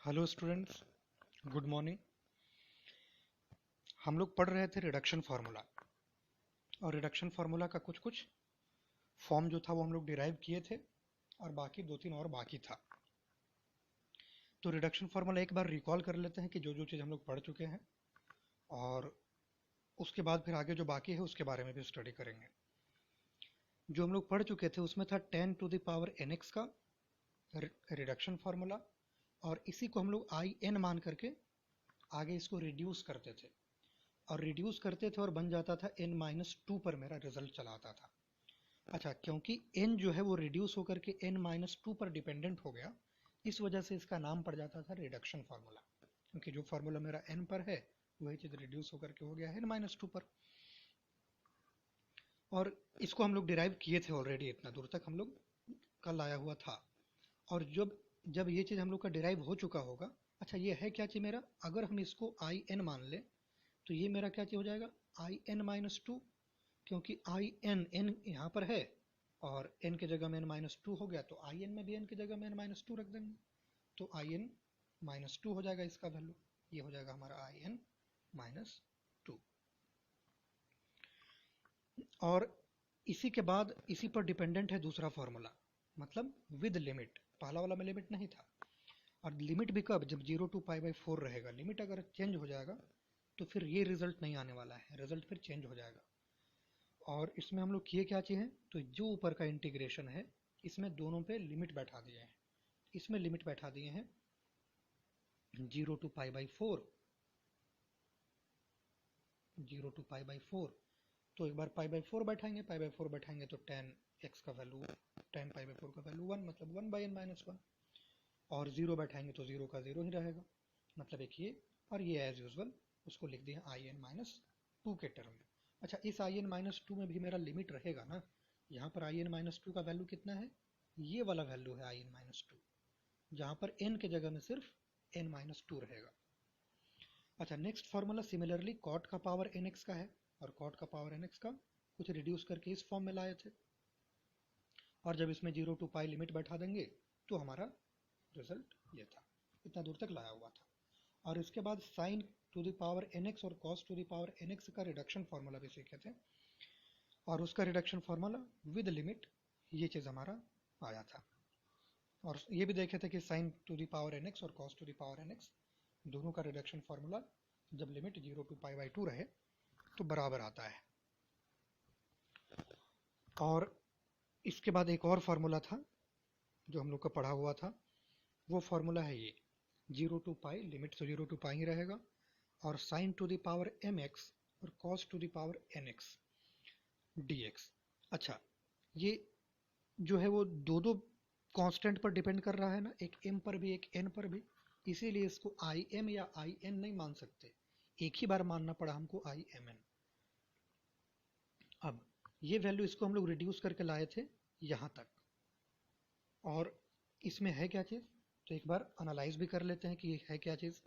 Hello students, good morning. हम लोग पढ़ रहे थे रिडक्शन फार्मूला, और रिडक्शन फार्मूला का कुछ कुछ फॉर्म जो था वो हम लोग डिराइव किए थे, और बाकी दो तीन और बाकी था। तो रिडक्शन फार्मूला एक बार रिकॉल कर लेते हैं कि जो जो चीज़ हम लोग पढ़ चुके हैं, और उसके बाद फिर आगे जो बाकी है उसके बारे में भी स्टडी करेंगे। जो हम लोग पढ़ चुके थे उसमें था 10⁻n(x) का रिडक्शन फार्मूला, और इसी को हम लोग in मान करके आगे इसको रिड्यूस करते थे, और रिड्यूस करते थे और बन जाता था n-2 पर मेरा रिजल्ट चला आता था। अच्छा, क्योंकि n जो है वो रिड्यूस होकर के n-2 पर डिपेंडेंट हो गया, इस वजह से इसका नाम पड़ जाता था रिडक्शन फार्मूला, क्योंकि जो फार्मूला मेरा n पर है वही चीज़ रिड्यूस होकर के हो गया है n-2 पर। और इसको हम लोग डिराइव किए थे ऑलरेडी, इतना दूर तक हम लोग कल आया हुआ था। और जब जब ये चीज़ हम लोग का डिराइव हो चुका होगा, अच्छा ये है क्या चीज़ मेरा, अगर हम इसको in मान लें तो ये मेरा क्या चीज़ हो जाएगा, in-2, क्योंकि n यहाँ पर है और n की जगह में n-2 हो गया, तो in में भी n की जगह में n-2 रख देंगे, तो in-2 हो जाएगा इसका वैल्यू। ये हो जाएगा हमारा in-2। और इसी के बाद इसी पर डिपेंडेंट है दूसरा फार्मूला, मतलब विद लिमिट। पहला वाला में लिमिट नहीं था, और लिमिट भी कब, जब 0 to π/4 रहेगा। लिमिट अगर चेंज हो जाएगा तो फिर ये रिजल्ट नहीं आने वाला है, रिजल्ट फिर चेंज हो जाएगा। और इसमें हम लोग किए क्या चीज़ है, तो जो ऊपर का इंटीग्रेशन है इसमें दोनों पे लिमिट बैठा दिए हैं। इसमें लिमिट बैठा दिए हैं 0 to π/4, 0 to π/4। तो एक बार π/4 बैठाएंगे, π/4 बैठाएंगे तो tan(x) का वैल्यू, tan π/4 का वैल्यू 1, मतलब 1/n-1। और 0 बैठाएंगे तो 0 का 0 ही रहेगा, मतलब एक ये, और ये एज यूजल उसको लिख दिया in-2 के टर्म में। अच्छा, इस in-2 में भी मेरा लिमिट रहेगा ना। यहाँ पर in-2 का वैल्यू कितना है, ये वाला वैल्यू है in-2, जहाँ पर n के जगह में सिर्फ n-2 रहेगा। अच्छा, नेक्स्ट फार्मूला सिमिलरली cot का पावर nx का है, और cot का पावर nx का कुछ रिड्यूस करके इस फॉर्म में लाए थे, और जब इसमें 0 to π लिमिट बैठा देंगे तो हमारा रिजल्ट ये था, इतना दूर तक लाया हुआ था। और इसके बाद sin to the power nx और cos to the power nx का रिडक्शन फार्मूला भी सीखे थे, और उसका रिडक्शन फार्मूला विद लिमिट ये चीज़ हमारा आया था। और ये भी देखे थे कि sin to the power nx और cos to the power nx दोनों का रिडक्शन फार्मूला जब लिमिट 0 to π/2 रहे तो बराबर आता है। और इसके बाद एक और फार्मूला था जो हम लोग का पढ़ा हुआ था, वो फार्मूला है ये 0 to π, लिमिट तो 0 to π ही रहेगा, और sin to the power mx और cos to the power nx dx। अच्छा, ये जो है वो दो दो कांस्टेंट पर डिपेंड कर रहा है ना, एक m पर भी एक n पर भी, इसीलिए इसको im या in नहीं मान सकते, एक ही बार मानना पड़ा हमको imn। अब ये वैल्यू इसको हम लोग रिड्यूस करके लाए थे यहाँ तक, और इसमें है क्या चीज़, तो एक बार एनालाइज भी कर लेते हैं कि ये है क्या चीज़।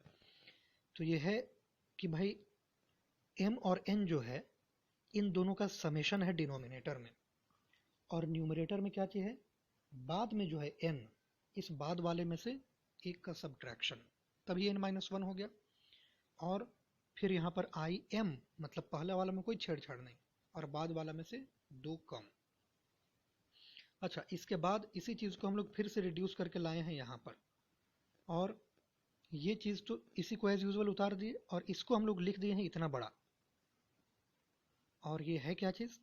तो ये है कि भाई m और n जो है इन दोनों का समेशन है डिनोमिनेटर में, और न्यूमरेटर में क्या चीज़ है, बाद में जो है n, इस बाद वाले में से एक का सब्ट्रैक्शन, तभी n-1 हो गया। और फिर यहाँ पर im, मतलब पहले वाला में कोई छेड़छाड़ नहीं, और बाद वाला में से 2 कम। अच्छा, इसके बाद इसी चीज़ को हम लोग फिर से रिड्यूस करके लाए हैं यहाँ पर, और ये चीज़ तो इसी को एज यूजुअल उतार दिए, और इसको हम लोग लिख दिए हैं इतना बड़ा। और ये है क्या चीज़,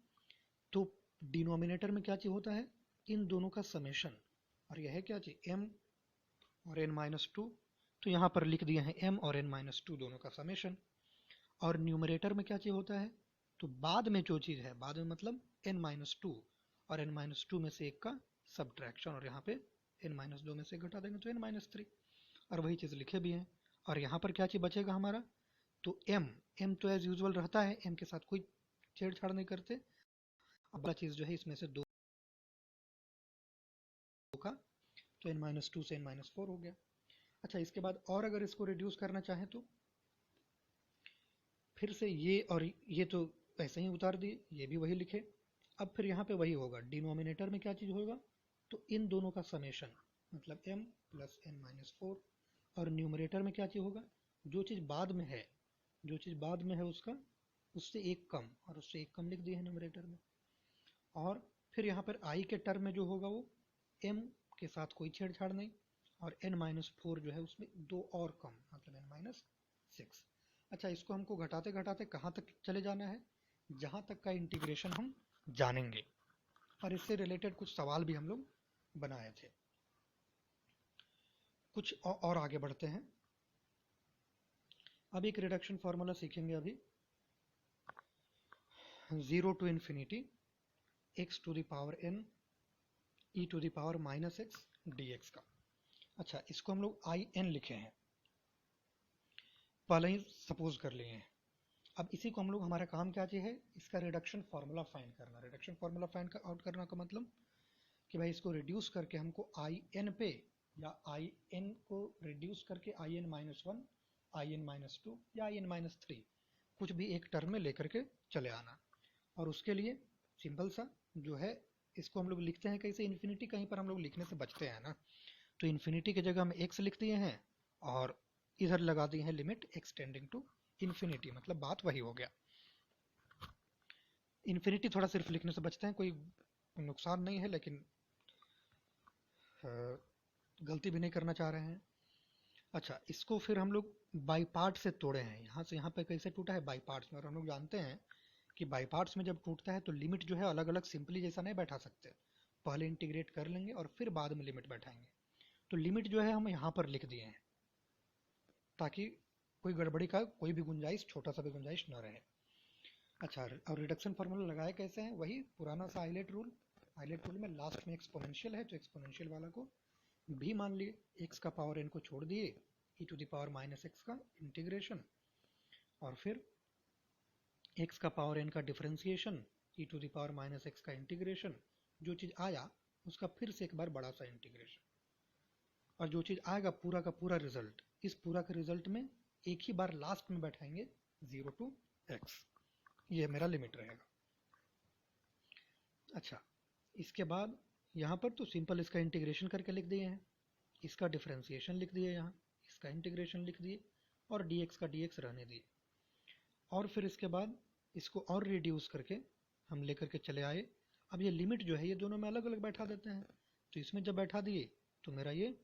तो डिनोमिनेटर में क्या चीज़ होता है, इन दोनों का समेशन, और यह है क्या चीज़, m और n-2, तो यहाँ पर लिख दिए हैं m और n-2 दोनों का समेशन। और न्यूमरेटर में क्या चीज़ होता है, तो बाद में जो चीज़ है, बाद में मतलब n-2 और n-2 में से एक का सब्ट्रैक्शन, और यहाँ पे n-2 में से घटा देंगे तो n-3, और वही चीज़ लिखे भी हैं। और यहाँ पर क्या चीज़ बचेगा हमारा, तो m तो एज यूजुअल रहता है, m के साथ कोई छेड़छाड़ नहीं करते। अब बड़ा चीज़ जो है इसमें से 2 का, तो n-2 से n-4 हो गया। अच्छा, इसके बाद और अगर इसको रिड्यूस करना चाहें तो फिर से ये और ये तो ऐसे ही उतार दिए, ये भी वही लिखे। अब फिर यहाँ पे वही होगा, डिनोमिनेटर में क्या चीज़ होगा, तो इन दोनों का समेशन, मतलब m प्लस n-4, और न्यूमरेटर में क्या चीज़ होगा, जो चीज़ बाद में है, जो चीज़ बाद में है उसका उससे एक कम, और उससे एक कम लिख दिए है न्यूमरेटर में। और फिर यहाँ पर आई के टर्म में जो होगा वो m के साथ कोई छेड़छाड़ नहीं, और n-4 जो है उसमें दो और कम, मतलब n-6। अच्छा, इसको हमको घटाते घटाते कहाँ तक चले जाना है, जहाँ तक का इंटीग्रेशन हम जानेंगे, और इससे रिलेटेड कुछ सवाल भी हम लोग बनाए थे। कुछ और आगे बढ़ते हैं। अब एक रिडक्शन फॉर्मूला सीखेंगे अभी, 0 to infinity x to the power n e to the power -x dx का। अच्छा, इसको हम लोग in लिखे हैं, पहले ही सपोज कर लिए हैं। अब इसी को हम लोग, हमारा काम क्या है, इसका रिडक्शन फार्मूला फाइंड करना। रिडक्शन फार्मूला फाइंड आउट करना का मतलब कि भाई इसको रिड्यूस करके हमको in पे, या in को रिड्यूस करके in-1, in-2 या in-3 कुछ भी एक टर्म में लेकर के चले आना। और उसके लिए सिंपल सा जो है, इसको हम लोग लिखते हैं कैसे, इन्फिनिटी कहीं पर हम लोग लिखने से बचते हैं ना, तो इन्फिनिटी की जगह हम x लिख दिए हैं और इधर लगा दिए हैं लिमिट एक्सटेंडिंग टू इन्फिनिटी, मतलब बात वही हो गया। इन्फिनिटी थोड़ा सिर्फ लिखने से बचते हैं, कोई नुकसान नहीं है, लेकिन गलती भी नहीं करना चाह रहे हैं। अच्छा, इसको फिर हम लोग बाई पार्ट से तोड़े हैं, यहाँ से यहाँ पे कैसे टूटा है, बाई पार्ट्स में। और हम लोग जानते हैं कि बाई पार्ट्स में जब टूटता है तो लिमिट जो है अलग अलग सिंपली जैसा नहीं बैठा सकते, पहले इंटीग्रेट कर लेंगे और फिर बाद में लिमिट बैठाएंगे। तो लिमिट जो है हम यहाँ पर लिख दिए हैं, ताकि कोई गड़बड़ी का कोई भी गुंजाइश, छोटा सा भी गुंजाइश न रहे। अच्छा, और रिडक्शन फार्मूला लगाए कैसे हैं, वही पुराना सा आइलेट रूल। आइलेट रूल में लास्ट में एक्सपोनेंशियल है तो एक्सपोनेंशियल वाला को भी मान लिए, x का पावर n को छोड़ दिए, e to the power -x का इंटीग्रेशन, और फिर x का पावर n का differentiation, e to the power -x का इंटीग्रेशन, जो चीज़ आया उसका फिर से एक बार बड़ा सा इंटीग्रेशन, और जो चीज़ आएगा पूरा का पूरा रिजल्ट, इस पूरा के रिजल्ट में एक ही बार लास्ट में बैठाएंगे 0 to x, ये मेरा लिमिट रहेगा। अच्छा, इसके बाद यहाँ पर तो सिंपल इसका इंटीग्रेशन करके लिख दिए हैं, इसका डिफरेंशिएशन लिख दिए, यहाँ इसका इंटीग्रेशन लिख दिए, और dx का dx रहने दिए। और फिर इसके बाद इसको और रिड्यूस करके हम लेकर के चले आए। अब ये लिमिट जो है ये दोनों में अलग अलग बैठा देते हैं, तो इसमें जब बैठा दिए तो मेरा ये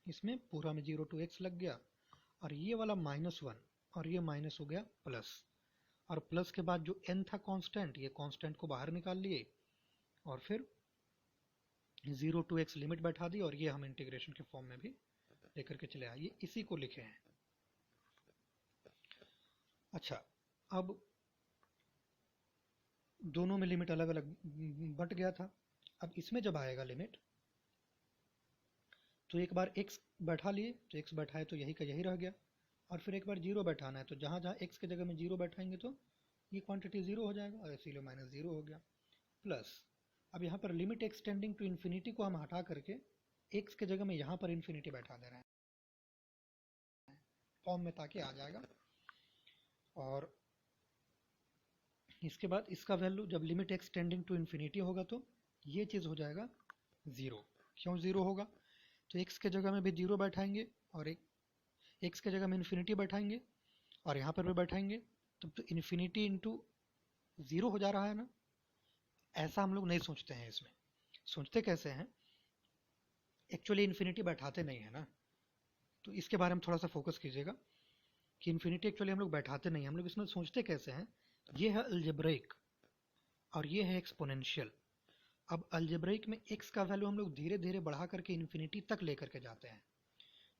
इसमें पूरा में 0 to x लग गया, और ये वाला -1 और ये माइनस हो गया प्लस, और प्लस के बाद जो n था कांस्टेंट, ये कांस्टेंट को बाहर निकाल लिए, और फिर 0 to x लिमिट बैठा दी, और ये हम इंटीग्रेशन के फॉर्म में भी लेकर के चले आए, इसी को लिखे हैं। अच्छा, अब दोनों में लिमिट अलग अलग बट गया था। अब इसमें जब आएगा लिमिट, तो एक बार x बैठा लिए, तो x बैठाए तो यही का यही रह गया, और फिर एक बार 0 बैठाना है, तो जहाँ जहाँ x के जगह में 0 बैठाएंगे तो ये क्वांटिटी 0 हो जाएगा, और इसीलिए -0 हो गया, प्लस अब यहाँ पर लिमिट एक्सटेंडिंग टू इन्फिनिटी को हम हटा करके x के जगह में यहाँ पर इन्फिनिटी बैठा दे रहे हैं फॉर्म में, ताकि आ जाएगा। और इसके बाद इसका वैल्यू जब लिमिट एक्सटेंडिंग टू इन्फिनिटी होगा तो ये चीज़ हो जाएगा 0। क्यों 0 होगा, तो x के जगह में भी 0 बैठाएंगे, और x के जगह में इन्फिनिटी बैठाएंगे, और यहाँ पर भी बैठाएंगे, तो इन्फिनिटी इंटू 0 हो जा रहा है ना। ऐसा हम लोग नहीं सोचते हैं, इसमें सोचते कैसे हैं, एक्चुअली इन्फिनिटी बैठाते नहीं है ना, तो इसके बारे में थोड़ा सा फोकस कीजिएगा कि इन्फिनिटी एक्चुअली हम लोग बैठाते नहीं, हम लोग इसमें सोचते कैसे हैं। ये है अलजेब्रिक और ये है एक्सपोनेंशियल। अब अलजेब्रिक में x का वैल्यू हम लोग धीरे धीरे बढ़ा करके इन्फिनिटी तक लेकर के जाते हैं,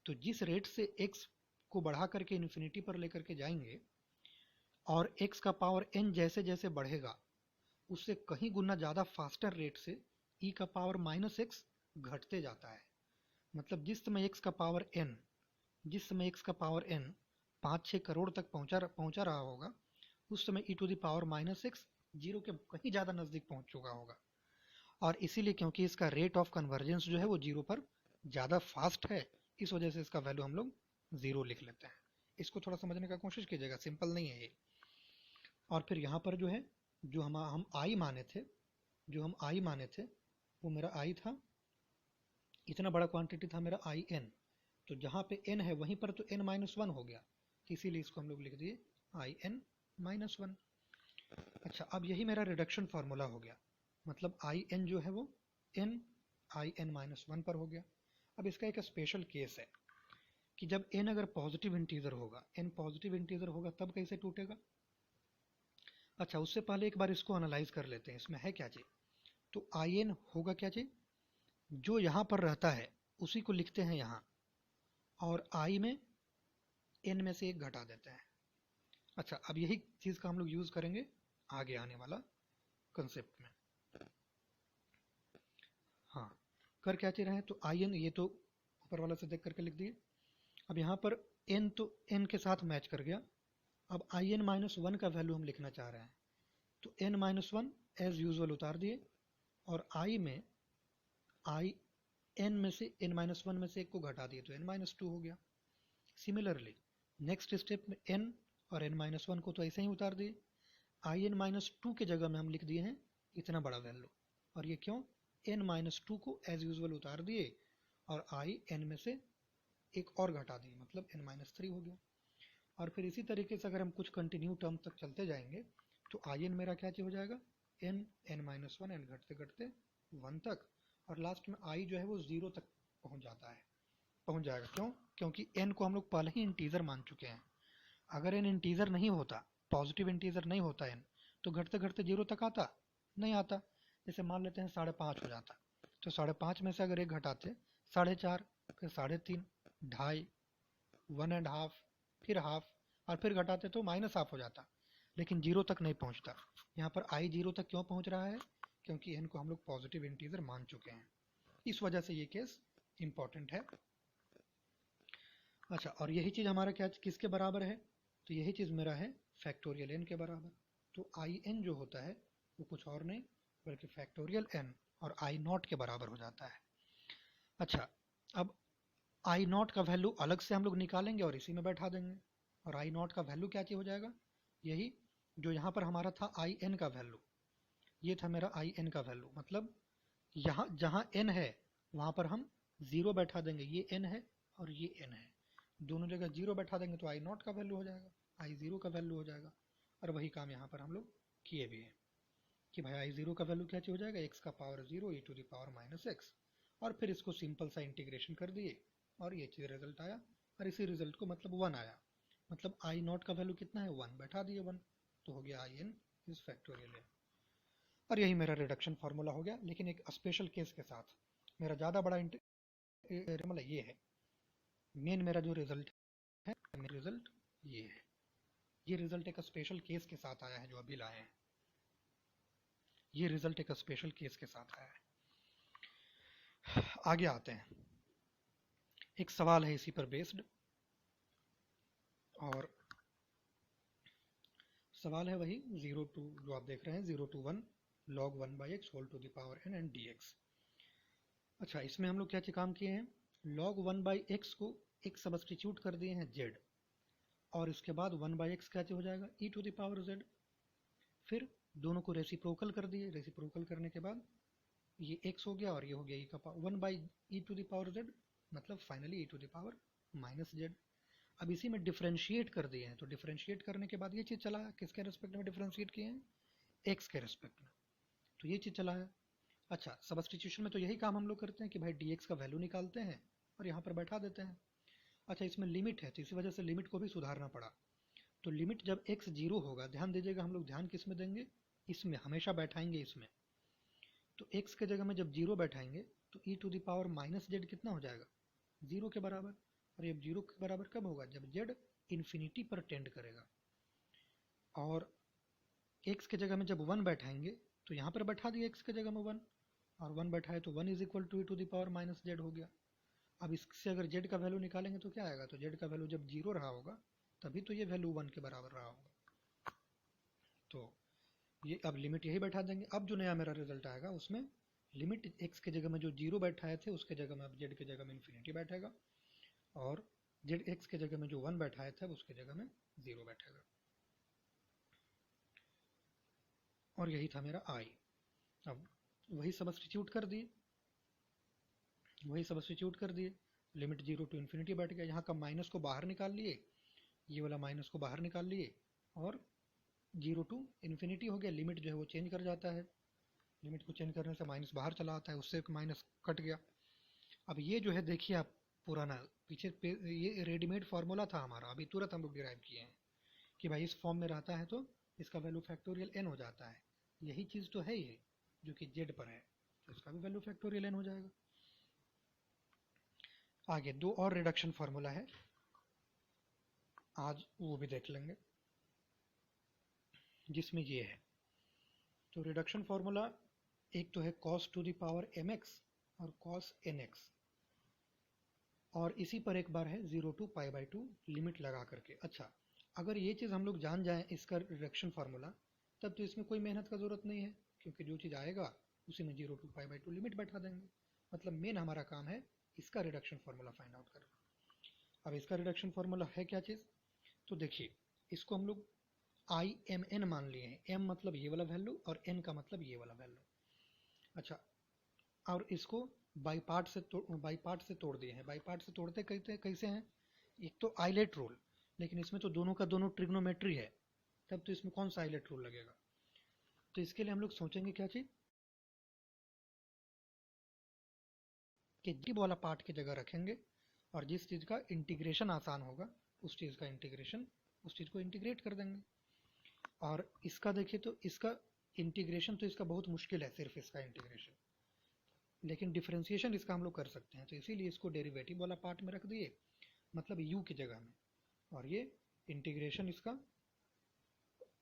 तो जिस रेट से x को बढ़ा करके इन्फिनिटी पर लेकर के जाएंगे, और x का पावर n जैसे जैसे बढ़ेगा, उससे कहीं गुना ज़्यादा फास्टर रेट से e का पावर -x घटते जाता है। मतलब जिस समय x का पावर n 5-6 करोड़ तक पहुंचा रहा होगा, उस समय e to the power -x 0 के कहीं ज़्यादा नज़दीक पहुंच चुका होगा। और इसीलिए क्योंकि इसका रेट ऑफ कन्वर्जेंस जो है वो 0 पर ज़्यादा फास्ट है, इस वजह से इसका वैल्यू हम लोग 0 लिख लेते हैं। इसको थोड़ा समझने का कोशिश कीजिएगा, सिंपल नहीं है ये। और फिर यहाँ पर जो है, जो हम i माने थे, वो मेरा i था, इतना बड़ा क्वांटिटी था मेरा in, तो जहाँ पे n है वहीं पर तो n-1 हो गया, तो इसीलिए इसको हम लोग लिख दिए in-1। अच्छा, अब यही मेरा रिडक्शन फार्मूला हो गया, मतलब in जो है वो n in-1 पर हो गया। अब इसका एक स्पेशल केस है कि जब n अगर पॉजिटिव इंटीजर होगा, n पॉजिटिव इंटीजर होगा तब कैसे टूटेगा। अच्छा, उससे पहले एक बार इसको एनालाइज कर लेते हैं, इसमें है क्या चीज। तो in होगा क्या चीज, जो यहाँ पर रहता है उसी को लिखते हैं यहाँ, और i में n में से एक घटा देते हैं। अच्छा, अब यही चीज का हम लोग यूज करेंगे आगे आने वाला कंसेप्ट में। हाँ, कर क्या चाह रहे हैं, तो in ये तो ऊपर वाला से देख करके लिख दिए। अब यहाँ पर n तो n के साथ मैच कर गया। अब in-1 का वैल्यू हम लिखना चाह रहे हैं, तो n-1 एज यूजुअल उतार दिए, और i में n में से n-1 में से एक को घटा दिए तो n-2 हो गया। सिमिलरली नेक्स्ट स्टेप में n और n-1 को तो ऐसे ही उतार दिए, in-2 के जगह में हम लिख दिए हैं इतना बड़ा वैल्यू, और ये क्यों, n-2 को एज यूजुअल उतार दिए और n में से एक और घटा दिए, मतलब n-3 हो गया। और फिर इसी तरीके से अगर हम कुछ कंटिन्यू टर्म तक चलते जाएंगे तो in मेरा क्या हो जाएगा, n-1 n घटते घटते 1 तक, और लास्ट में i जो है वो 0 तक पहुंच जाएगा। क्यों, क्योंकि n को हम लोग पहले ही इंटीजर मान चुके हैं। अगर n इंटीजर नहीं होता, पॉजिटिव इंटीजर नहीं होता n, तो घटते घटते 0 तक आता नहीं आता। जैसे मान लेते हैं 5.5 हो जाता, तो 5.5 में से अगर एक घटाते 4.5, फिर 3.5, 2.5, 1.5, फिर हाफ, और फिर घटाते तो -हाफ हो जाता, लेकिन 0 तक नहीं पहुंचता। यहाँ पर i 0 तक क्यों पहुंच रहा है, क्योंकि n को हम लोग पॉजिटिव इंटीजर मान चुके हैं, इस वजह से ये केस इंपॉर्टेंट है। अच्छा, और यही चीज हमारा क्या किसके बराबर है, तो यही चीज मेरा है फैक्टोरियल n के बराबर। तो in जो होता है वो कुछ और नहीं बल्कि फैक्टोरियल n और i0 के बराबर हो जाता है। अच्छा, अब i0 का वैल्यू अलग से हम लोग निकालेंगे और इसी में बैठा देंगे, और i0 का वैल्यू क्या हो जाएगा, यही जो यहाँ पर हमारा था in का वैल्यू, ये था मेरा in का वैल्यू, मतलब यहाँ जहाँ n है वहाँ पर हम 0 बैठा देंगे, ये n है और ये n है, दोनों जगह 0 बैठा देंगे तो i0 का वैल्यू हो जाएगा, i0 का वैल्यू हो जाएगा। और वही काम यहाँ पर हम लोग किए भी हैं कि भाई i0 का वैल्यू क्या हो जाएगा, x का power 0 e to the power -x, और फिर इसको सिंपल सा इंटीग्रेशन कर दिए और ये चीज़ रिजल्ट आया, और इसी रिजल्ट को मतलब 1 आया, मतलब i0 का वैल्यू कितना है 1, बैठा दिए 1, तो हो गया in इज फैक्टोरियल n। और यही मेरा रिडक्शन फार्मूला हो गया, लेकिन एक स्पेशल केस के साथ। मेरा ज़्यादा बड़ा मतलब ये है मेन, मेरा जो रिजल्ट है मेरा रिजल्ट ये है, ये रिजल्ट एक स्पेशल केस के साथ आया है जो अभी लाए हैं, ये रिजल्ट एक स्पेशल केस के साथ आया है। आगे आते हैं, एक सवाल है इसी पर बेस्ड, और सवाल है वही 0 to जो आप देख रहे हैं 0 to 1 log 1/x whole to the power n and dx। अच्छा, इसमें हम लोग क्या काम किए हैं, log 1/x को एक सब्स्टिट्यूट कर दिए हैं z, और इसके बाद 1/x क्या हो जाएगा e to the power z, फिर दोनों को रेसिप्रोकल कर दिए, रेसिप्रोकल करने के बाद ये x हो गया और ये हो गया e का power 1/e to the power z, मतलब finally e to the power -z। अब इसी में डिफरेंशिएट कर दिए हैं, तो डिफरेंशिएट करने के बाद ये चीज़ चला है, किसके रेस्पेक्ट में डिफरेंशिएट किए हैं, x के रेस्पेक्ट में, तो ये चीज़ चला है। अच्छा, सब्स्टिट्यूशन में तो यही काम हम लोग करते हैं कि भाई dx का वैल्यू निकालते हैं और यहाँ पर बैठा देते हैं। अच्छा, इसमें लिमिट है तो इसी वजह से लिमिट को भी सुधारना पड़ा, तो लिमिट जब x 0 होगा, ध्यान दीजिएगा हम लोग ध्यान किस में देंगे, इसमें हमेशा बैठाएंगे इसमें, तो x के जगह में जब 0 बैठाएंगे तो e to the power -z कितना हो जाएगा 0 के बराबर, और ये 0 के बराबर कब होगा, जब z इन्फिनिटी पर टेंड करेगा। और x के जगह में जब 1 बैठाएंगे तो यहाँ पर बैठा दिया x के जगह में 1, और 1 बैठाए तो 1 is equal to e to the power -z हो गया। अब इससे अगर z का वैल्यू निकालेंगे तो क्या आएगा, तो z का वैल्यू जब 0 रहा होगा तभी तो ये वैल्यू 1 के बराबर रहा होगा, तो ये अब लिमिट यही बैठा देंगे। अब जो नया मेरा रिजल्ट आएगा उसमें लिमिट x के जगह में जो 0 बैठाए थे उसके जगह में अब z के जगह में इन्फिनिटी बैठेगा, और z x के जगह में जो 1 बैठाए थे उसके जगह में 0 बैठेगा, और यही था मेरा i। अब वही सब्स्टिट्यूट कर दिए, लिमिट 0 टू इन्फिनिटी बैठ गया। यहाँ का माइनस को बाहर निकाल लिए, ये वाला माइनस को बाहर निकाल लिए, और 0 टू इन्फिनिटी हो गया। लिमिट जो है वो चेंज कर जाता है, लिमिट को चेंज करने से माइनस बाहर चला आता है, उससे माइनस कट गया। अब ये जो है देखिए आप, पुराना पीछे ये रेडीमेड फार्मूला था हमारा, अभी तुरंत हम लोग डिराइव किए हैं कि भाई इस फॉर्म में रहता है तो इसका वैल्यू फैक्टोरियल n हो जाता है। यही चीज़ तो है ये जो कि z पर है, तो इसका भी वैल्यू फैक्टोरियल n हो जाएगा। आगे दो और रिडक्शन फार्मूला है, आज वो भी देख लेंगे, जिसमें ये है। तो रिडक्शन फार्मूला एक तो है cos to the power mx और cos nx, और इसी पर एक बार है 0 टू π/2 लिमिट लगा करके। अच्छा, अगर ये चीज़ हम लोग जान जाएं इसका रिडक्शन फार्मूला, तब तो इसमें कोई मेहनत का ज़रूरत नहीं है, क्योंकि जो चीज़ आएगा उसी में 0 टू π/2 लिमिट बैठा देंगे। मतलब मेन हमारा काम है इसका रिडक्शन फार्मूला फाइंड आउट करना। अब इसका रिडक्शन फार्मूला है क्या चीज़, तो देखिए इसको हम लोग IMN मान लिए हैं। m मतलब ये वाला वैल्यू और n का मतलब ये वाला वैल्यू। अच्छा, और इसको बाई पार्ट से तोड़ दिए हैं। बाई पार्ट से तोड़ते कैसे हैं, एक तो आइलेट रूल, लेकिन इसमें तो दोनों का दोनों ट्रिग्नोमेट्री है, तब तो इसमें कौन सा आइलेट रूल लगेगा। तो इसके लिए हम लोग सोचेंगे क्या चीज़, कि जी वाला पार्ट की जगह रखेंगे, और जिस चीज़ का इंटीग्रेशन आसान होगा उस चीज़ को इंटीग्रेट कर देंगे। और इसका देखिए तो इसका इंटीग्रेशन तो इसका बहुत मुश्किल है, सिर्फ इसका इंटीग्रेशन, लेकिन डिफरेंशिएशन इसका हम लोग कर सकते हैं। तो इसीलिए इसको डेरिवेटिव वाला पार्ट में रख दिए, मतलब u की जगह में, और ये इंटीग्रेशन इसका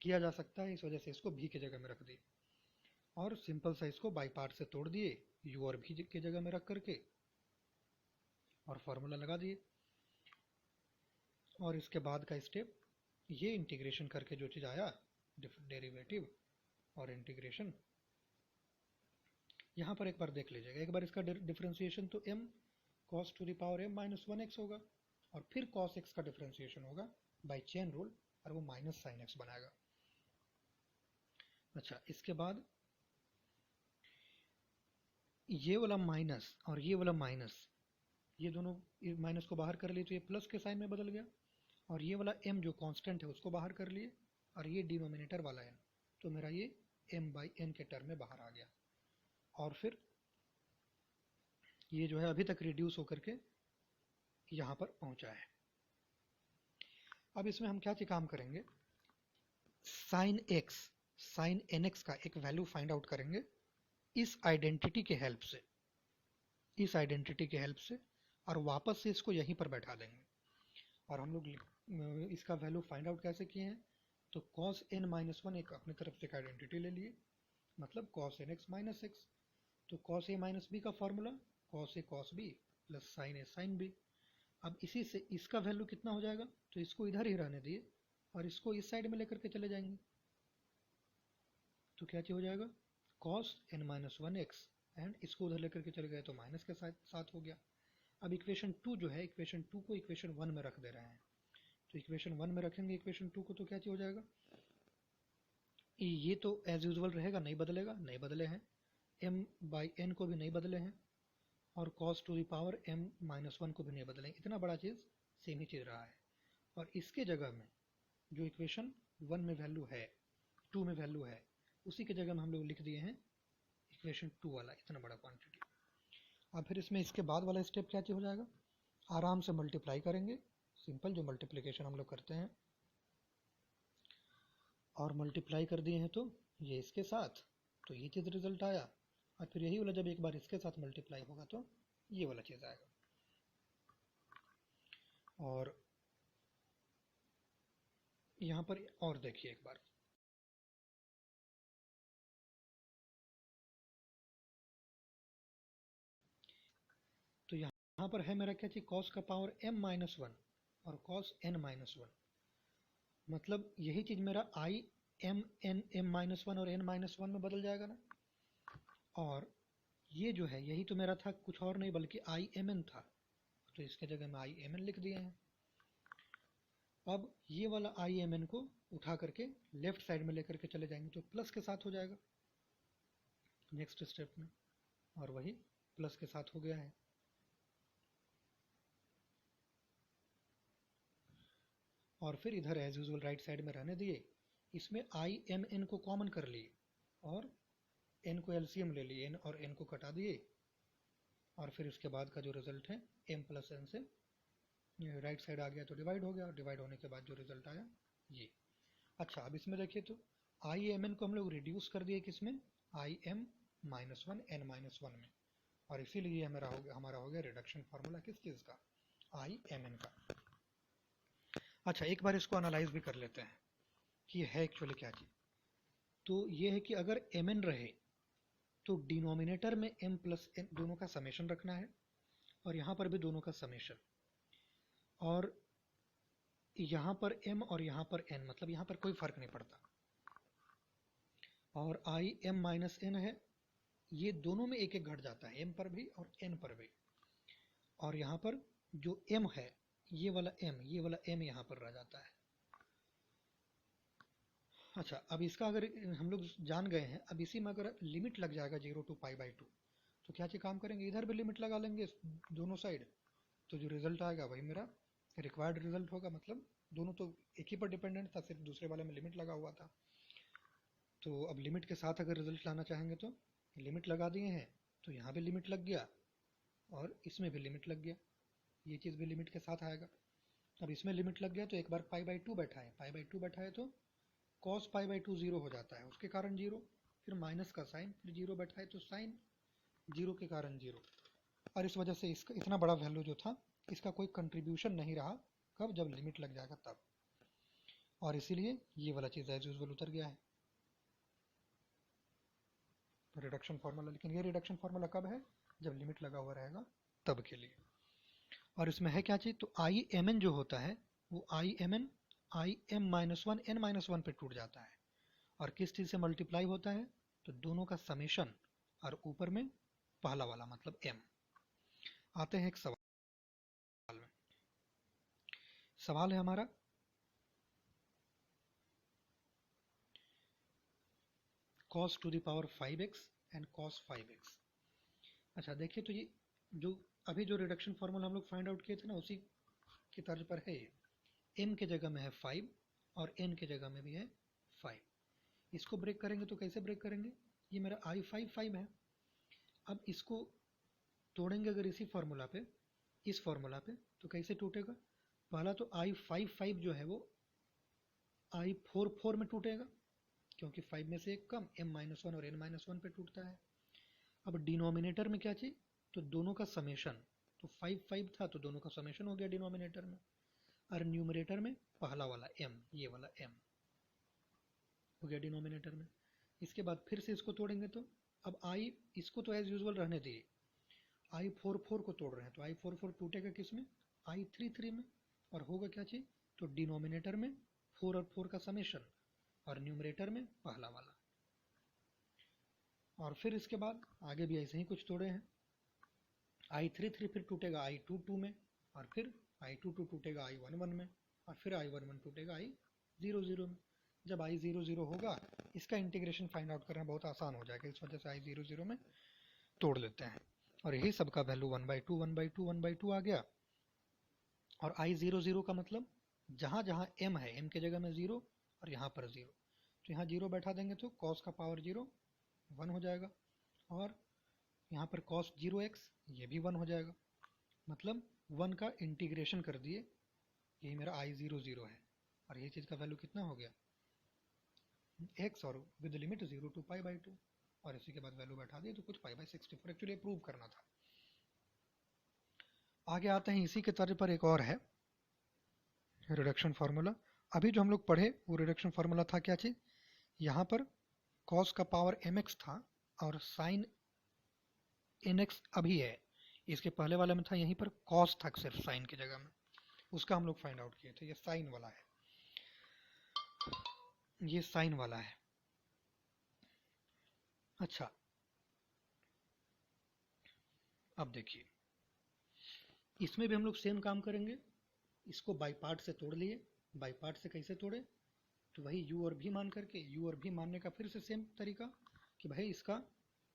किया जा सकता है, इस वजह से इसको v की जगह में रख दिए, और सिंपल सा इसको बाई पार्ट से तोड़ दिए u और v की जगह में रख करके, और फार्मूला लगा दिए। और इसके बाद का स्टेप, ये इंटीग्रेशन करके जो चीज़ आया, डेरिवेटिव और इंटीग्रेशन, यहाँ पर एक बार देख लीजिएगा, एक बार इसका डिफरेंशिएशन तो m cos to the power m minus 1x होगा, और फिर cos x का डिफरेंशिएशन होगा बाय चेन रूल, और वो माइनस साइन x बनाएगा। अच्छा, इसके बाद ये वाला माइनस और ये वाला माइनस, ये दोनों माइनस को बाहर कर लिए तो ये प्लस के साइन में बदल गया, और ये वाला m जो कांस्टेंट है उसको बाहर कर लिए, और ये डिनोमिनेटर वाला n, तो मेरा ये m/n के टर्म में बाहर आ गया। और फिर ये जो है अभी तक रिड्यूस होकर के यहाँ पर पहुँचा है। अब इसमें हम क्या काम करेंगे, साइन nx का एक वैल्यू फाइंड आउट करेंगे इस आइडेंटिटी के हेल्प से, और वापस से इसको यहीं पर बैठा देंगे। और हम लोग इसका वैल्यू फाइंड आउट कैसे किए हैं, तो cos n-1 एक अपनी तरफ से एक आइडेंटिटी ले लिए, मतलब cos nx माइनस x, तो cos a माइनस b का formula cos a cos b plus sin a sin b। अब इसी से इसका वैल्यू कितना हो जाएगा, तो इसको इधर ही रहने दिए और इसको इस साइड में लेकर के चले जाएंगे, तो क्या हो जाएगा cos n-1x, एंड इसको उधर लेकर के चले गए तो माइनस के साथ हो गया। अब इक्वेशन 2 जो है, इक्वेशन 2 को इक्वेशन 1 में रख दे रहे हैं, तो इक्वेशन 1 में रखेंगे इक्वेशन 2 को, तो क्या हो जाएगा, ये तो एज यूजुअल रहेगा, नहीं बदलेगा, नहीं बदले हैं, m/n को भी नहीं बदले हैं, और cos to the power m-1 को भी नहीं बदले, इतना बड़ा चीज़ सेम ही चीज़ रहा है। और इसके जगह में जो इक्वेशन 1 में वैल्यू है, 2 में वैल्यू है, उसी के जगह में हम लोग लिख दिए हैं इक्वेशन 2 वाला इतना बड़ा क्वांटिटी। अब फिर इसमें इसके बाद वाला स्टेप क्या हो जाएगा, आराम से मल्टीप्लाई करेंगे, सिंपल जो मल्टीप्लिकेशन हम लोग करते हैं, और मल्टीप्लाई कर दिए हैं तो ये इसके साथ, तो ये चीज़ रिजल्ट आया, और फिर यही वाला जब एक बार इसके साथ मल्टीप्लाई होगा तो ये वाला चीज़ आएगा। और यहाँ पर और देखिए एक बार, तो यहाँ पर है मेरा क्या चीज़, cos का पावर m-1 और cos n-1, मतलब यही चीज़ मेरा i m-1 और n-1 में बदल जाएगा ना। और ये जो है यही तो मेरा था, कुछ और नहीं बल्कि IMN था, तो इसके जगह में IMN लिख दिए हैं। अब ये वाला IMN को उठा करके लेफ्ट साइड में लेकर के चले जाएंगे तो प्लस के साथ हो जाएगा नेक्स्ट स्टेप में, और वही प्लस के साथ हो गया है। और फिर इधर एज यूजुअल राइट साइड में रहने दिए, इसमें आई एम एन को कॉमन कर लिए और एन को एलसीएम ले लिए, एन और एन को कटा दिए, और फिर उसके बाद का जो रिजल्ट है एम प्लस एन से राइट साइड आ गया तो डिवाइड हो गया, और डिवाइड होने के बाद जो रिजल्ट आया ये। अच्छा, अब इसमें देखिए तो आई एम एन को हम लोग रिड्यूस कर दिए किसमें, I M minus one N minus one में, और इसीलिए हमारा हो गया रिडक्शन फार्मूला किस चीज़ का, आई एम एन का। अच्छा, एक बार इसको एनालाइज भी कर लेते हैं कि है एक्चुअली क्या चीज़। तो ये है कि अगर एम एन रहे तो डिनोमिनेटर में एम प्लस एन दोनों का समेशन रखना है, और यहाँ पर भी दोनों का समेशन, और यहाँ पर m और यहाँ पर n, मतलब यहाँ पर कोई फर्क नहीं पड़ता, और आई एम माइनस एन है, ये दोनों में एक एक घट जाता है, m पर भी और n पर भी, और यहाँ पर जो m है ये वाला m यहाँ पर रह जाता है। अच्छा, अब इसका अगर हम लोग जान गए हैं, अब इसी में अगर लिमिट लग जाएगा 0 to π/2 तो क्या चीज़ काम करेंगे, इधर भी लिमिट लगा लेंगे दोनों साइड, तो जो रिजल्ट आएगा वही मेरा रिक्वायर्ड रिजल्ट होगा। मतलब दोनों तो एक ही पर डिपेंडेंट था, सिर्फ दूसरे वाले में लिमिट लगा हुआ था। तो अब लिमिट के साथ अगर रिजल्ट लाना चाहेंगे तो लिमिट लगा दिए हैं, तो यहाँ भी लिमिट लग गया और इसमें भी लिमिट लग गया, ये चीज़ भी लिमिट के साथ आएगा। अब इसमें लिमिट लग गया तो एक बार π/2 बैठाए तो cos π/2 0 हो जाता है, उसके कारण 0, फिर माइनस का साइन, फिर 0 बैठाए तो साइन 0 के कारण 0, और इस वजह से इसका इतना बड़ा वैल्यू जो था इसका कोई कंट्रीब्यूशन नहीं रहा, कब, जब लिमिट लग जाएगा तब, और इसीलिए ये वाला चीज़ एज यूजुअल उतर गया है रिडक्शन फार्मूला। लेकिन ये रिडक्शन फार्मूला कब है, जब लिमिट लगा हुआ रहेगा तब के लिए। और इसमें है क्या चीज़, तो आई एम एन जो होता है वो I M N I M minus one N minus one पे टूट जाता है, और किस चीज़ से मल्टीप्लाई होता है, तो दोनों का समेशन, और ऊपर में पहला वाला मतलब m। आते हैं एक सवाल में, सवाल है हमारा cos to the power 5x and cos 5x। अच्छा देखिए, तो ये जो अभी जो रिडक्शन फार्मूला हम लोग फाइंड आउट किए थे ना, उसी की तर्ज पर है ये, m के जगह में है 5 और n के जगह में भी है 5। इसको ब्रेक करेंगे तो कैसे ब्रेक करेंगे, ये मेरा i5 है, अब इसको तोड़ेंगे अगर इसी फार्मूला पे, इस फार्मूला पे, तो कैसे टूटेगा, पहला तो i5 जो है वो i4 में टूटेगा, क्योंकि 5 में से एक कम, m-1 और n-1 पे टूटता है। अब डिनोमिनेटर में क्या चाहिए, तो दोनों का समेशन, तो 5 था तो दोनों का समेशन हो गया डिनोमिनेटर में, और न्यूमरेटर में पहला वाला m, ये वाला m हो गया डिनोमिनेटर में। इसके बाद फिर से इसको तोड़ेंगे तो अब i, इसको तो एज यूजुअल रहने दिए, i4 को तोड़ रहे हैं, तो i4 टूटेगा किस में, i3 में, और होगा क्या चीज़, तो डिनोमिनेटर में 4 और 4 का समेशन, और न्यूमरेटर में पहला वाला। और फिर इसके बाद आगे भी ऐसे ही कुछ तोड़े हैं, i3 फिर टूटेगा i2 में, और फिर i2 टूटेगा i11 में, और फिर i11 टूटेगा i00 में। जब i00 होगा, इसका इंटीग्रेशन फाइंड आउट करना बहुत आसान हो जाएगा, इस वजह से i00 में तोड़ लेते हैं, और यही सबका वैल्यू 1/2 आ गया। और i00 का मतलब जहाँ जहाँ m है, m के जगह में 0 और यहाँ पर 0, तो यहाँ 0 बैठा देंगे तो cos का पावर 0 1 हो जाएगा, और यहाँ पर cos 0x ये भी 1 हो जाएगा, मतलब 1 का इंटीग्रेशन कर दिए, यही मेरा i00 है, और ये चीज़ का वैल्यू कितना हो गया x, और विद लिमिट 0 to π/2, और इसी के बाद वैल्यू बैठा दिए तो कुछ π/64 एक्चुअली प्रूव करना था। आगे आते हैं, इसी के तर्ज पर एक और है रिडक्शन फार्मूला। अभी जो हम लोग पढ़े वो रिडक्शन फार्मूला था क्या चीज़, यहाँ पर cos का पावर mx था और sin nx अभी है, इसके पहले वाले में था यहीं पर cos था सिर्फ sin की जगह में, उसका हम लोग फाइंड आउट किए थे, ये sin वाला है, ये sin वाला है। अच्छा, अब देखिए इसमें भी हम लोग सेम काम करेंगे, इसको बाई पार्ट से तोड़ लिए, बाई पार्ट से कैसे तोड़े, तो वही u और v मान करके, u और v मानने का फिर से सेम तरीका कि भाई इसका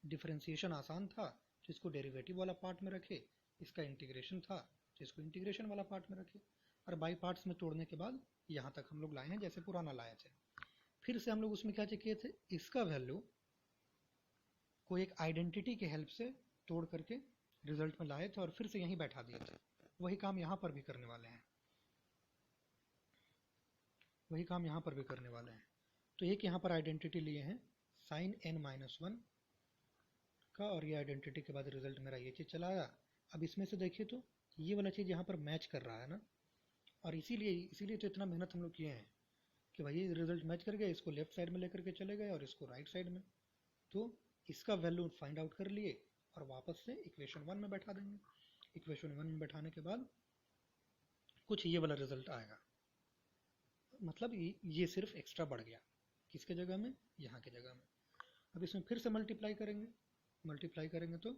डिफरेंशिएशन आसान था तो इसको डेरिवेटिव वाला पार्ट में रखे, इसका इंटीग्रेशन था तो इसको इंटीग्रेशन वाला पार्ट में रखे। और बाई पार्ट्स में तोड़ने के बाद यहाँ तक हम लोग लाए हैं जैसे पुराना लाए थे। फिर से हम लोग उसमें क्या चेक किए थे, इसका वैल्यू को एक आइडेंटिटी के हेल्प से तोड़ करके रिजल्ट में लाए थे और फिर से यहीं बैठा दिए थे। वही काम यहाँ पर भी करने वाले हैं, वही काम यहाँ पर भी करने वाले हैं। तो एक यहाँ पर आइडेंटिटी लिए हैं साइन n-1 का, और ये आइडेंटिटी के बाद रिजल्ट मेरा ये चीज़ चला आया। अब इसमें से देखिए तो ये वाला चीज़ यहाँ पर मैच कर रहा है ना, और इसीलिए तो इतना मेहनत हम लोग किए हैं कि भाई रिजल्ट मैच कर गया, इसको लेफ्ट साइड में लेकर के चले गए और इसको राइट साइड में। तो इसका वैल्यू फाइंड आउट कर लिए और वापस से इक्वेशन 1 में बैठा देंगे। इक्वेशन 1 में बैठाने के बाद कुछ ये वाला रिजल्ट आएगा, मतलब ये सिर्फ एक्स्ट्रा बढ़ गया, किसके जगह में, यहाँ के जगह में। अब इसमें फिर से मल्टीप्लाई करेंगे तो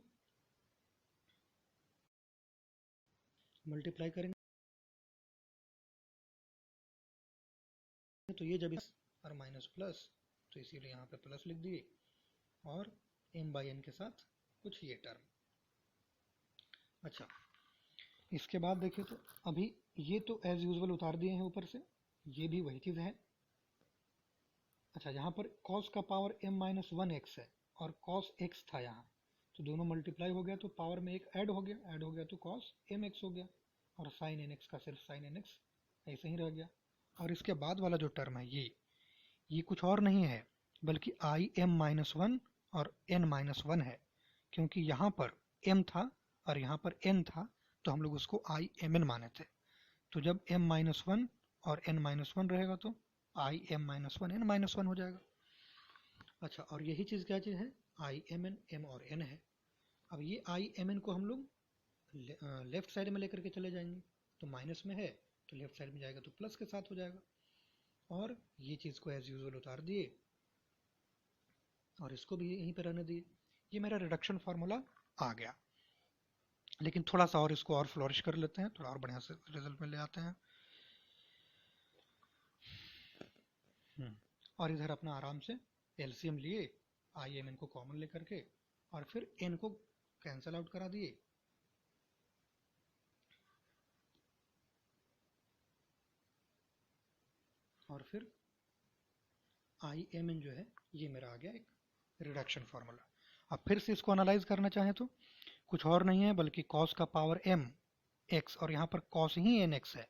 तो ये जब इस और माइनस प्लस, तो इसीलिए यहाँ पे प्लस लिख दिए, और m/n के साथ कुछ ये टर्म। अच्छा, इसके बाद देखिए तो अभी ये तो एज यूजुअल उतार दिए हैं ऊपर से, ये भी वही चीज़ है। अच्छा, यहाँ पर cos का पावर m-1x है और cos x था यहाँ, तो दोनों मल्टीप्लाई हो गया तो पावर में एक ऐड हो गया तो cos mx हो गया, और sin nx का सिर्फ sin nx ऐसे ही रह गया। और इसके बाद वाला जो टर्म है ये कुछ और नहीं है बल्कि im-1 और n-1 है, क्योंकि यहाँ पर m था और यहाँ पर n था, तो हम लोग उसको imn माने थे। तो जब m-1 और n-1 रहेगा तो im-1 n-1 हो जाएगा। अच्छा, और यही चीज़ क्या चीज़ है, imn, m और n है। अब ये imn को हम लोग लेफ्ट साइड में लेकर के चले जाएंगे, तो माइनस में है तो लेफ्ट साइड में जाएगा तो प्लस के साथ हो जाएगा। और ये चीज़ को एज यूजुअल उतार दिए और इसको भी यहीं पे रहने दिए। ये मेरा रिडक्शन फार्मूला आ गया, लेकिन थोड़ा सा और इसको और फ्लोरिश कर लेते हैं, थोड़ा और बढ़िया से रिजल्ट में ले आते हैं। और इधर अपना आराम से एलसीएम लिए, imn को कॉमन लेकर के, और फिर n को कैंसिल आउट करा दिए, और फिर imn जो है ये मेरा आ गया एक रिडक्शन फार्मूला। अब फिर से इसको एनालाइज करना चाहें तो कुछ और नहीं है बल्कि cos का पावर m x, और यहाँ पर cos ही nx है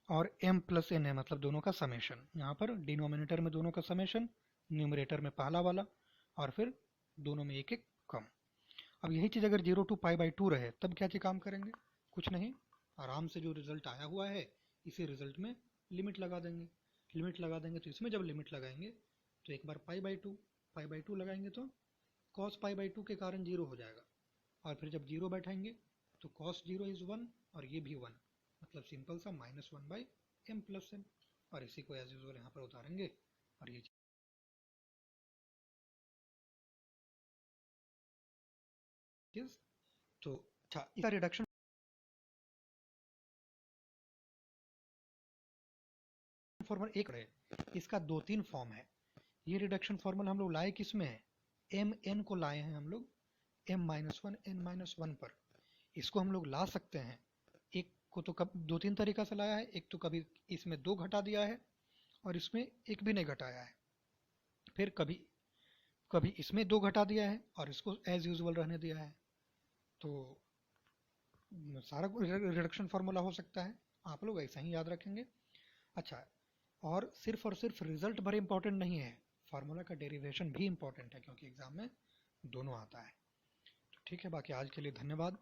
और m प्लस n है, मतलब दोनों का समेशन। यहाँ पर डिनोमिनेटर में दोनों का समेशन, न्यूमरेटर में पहला वाला, और फिर दोनों में एक एक कम। अब यही चीज़ अगर 0 to π/2 रहे तब क्या चीज़ काम करेंगे, कुछ नहीं, आराम से जो रिजल्ट आया हुआ है इसी रिजल्ट में लिमिट लगा देंगे। तो इसमें जब लिमिट लगाएंगे तो एक बार π/2 लगाएंगे तो cos π/2 के कारण 0 हो जाएगा, और फिर जब 0 बैठाएंगे तो cos 0 इज 1 और ये भी 1, मतलब सिंपल सा -1/m + n। और इसी को एज यूजुअल यहाँ पर उतारेंगे और ये चीज़। तो अच्छा, इसका रिडक्शन फॉर्मूला एक है, इसका 2-3 फॉर्म है। ये रिडक्शन फॉर्मूला हम लोग लाए किस में है, mn को लाए हैं हम लोग m-1 n-1 पर। इसको हम लोग ला सकते हैं, एक को तो कब 2-3 तरीका से लाया है, एक तो कभी इसमें 2 घटा दिया है और इसमें एक भी नहीं घटाया है, फिर कभी इसमें 2 घटा दिया है और इसको एज यूजुअल रहने दिया है। तो सारा रिडक्शन फार्मूला हो सकता है, आप लोग ऐसा ही याद रखेंगे। अच्छा, और सिर्फ रिजल्ट भर इंपॉर्टेंट नहीं है, फार्मूला का डेरिवेशन भी इंपॉर्टेंट है, क्योंकि एग्जाम में दोनों आता है। तो ठीक है, बाकी आज के लिए धन्यवाद।